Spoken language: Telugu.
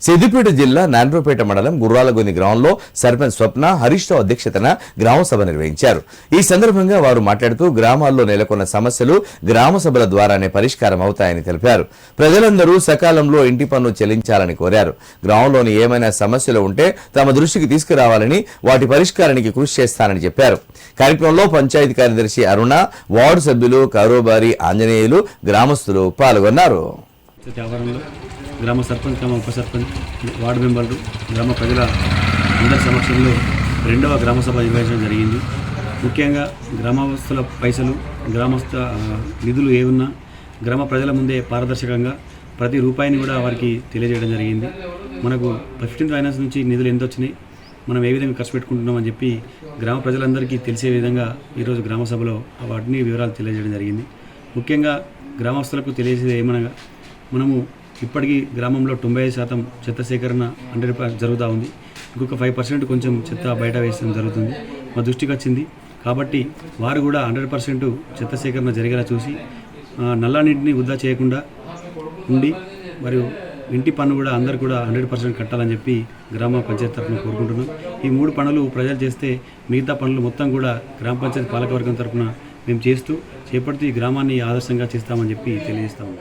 సిద్దిపేట జిల్లా నాండ్రపేట మండలం గుర్రాలగొంది గ్రామంలో సర్పంచ్ స్వప్న హరీష్ రావు అధ్యక్షతన గ్రామ సభ నిర్వహించారు. ఈ సందర్భంగా వారు మాట్లాడుతూ గ్రామాల్లో నెలకొన్న సమస్యలు గ్రామ సభల ద్వారానే పరిష్కారం అవుతాయని తెలిపారు. ప్రజలందరూ సకాలంలో ఇంటి పన్ను చెల్లించాలని కోరారు. గ్రామంలోని ఏమైనా సమస్యలు ఉంటే తమ దృష్టికి తీసుకురావాలని, వాటి పరిష్కారానికి కృషి చేస్తానని చెప్పారు. కార్యక్రమంలో పంచాయతీ కార్యదర్శి అరుణ, వార్డు సభ్యులు కారోబారి ఆంజనేయులు, గ్రామస్తులు పాల్గొన్నారు. గ్రామ సర్పంచ్, ఉప సర్పంచ్, వార్డు మెంబర్లు, గ్రామ ప్రజల అందరి సమక్షంలో రెండవ గ్రామ సభ నిర్వహించడం జరిగింది. ముఖ్యంగా గ్రామస్తుల పైసలు, గ్రామస్థ నిధులు ఏ ఉన్నా గ్రామ ప్రజల ముందే పారదర్శకంగా ప్రతి రూపాయిని కూడా వారికి తెలియజేయడం జరిగింది. మనకు 15 ఫైనాన్స్ నుంచి నిధులు ఎంత వచ్చినాయి, మనం ఏ విధంగా ఖర్చు పెట్టుకుంటున్నామని చెప్పి గ్రామ ప్రజలందరికీ తెలిసే విధంగా ఈరోజు గ్రామ సభలో వాటిని వివరాలు తెలియజేయడం జరిగింది. ముఖ్యంగా గ్రామస్తులకు తెలియజేసేది ఏమనగా, మనము ఇప్పటికీ గ్రామంలో 95% చెత్త సేకరణ 100% జరుగుతూ ఉంది. ఇంకొక 5% కొంచెం చెత్త బయట వేయడం జరుగుతుంది. మా దృష్టికి వచ్చింది కాబట్టి వారు కూడా 100% చెత్త సేకరణ జరిగేలా చూసి నల్లానీటిని వృధా చేయకుండా ఉండి మరియు ఇంటి పన్ను కూడా అందరు కూడా 100% కట్టాలని చెప్పి గ్రామ పంచాయతీ తరఫున కోరుకుంటున్నాం. ఈ 3 పనులు ప్రజలు చేస్తే మిగతా పనులు మొత్తం కూడా గ్రామ పంచాయతీ పాలకవర్గం తరఫున మేము చేస్తూ చేపడుతూ ఈ గ్రామాన్ని ఆదర్శంగా చేస్తామని చెప్పి తెలియజేస్తాము.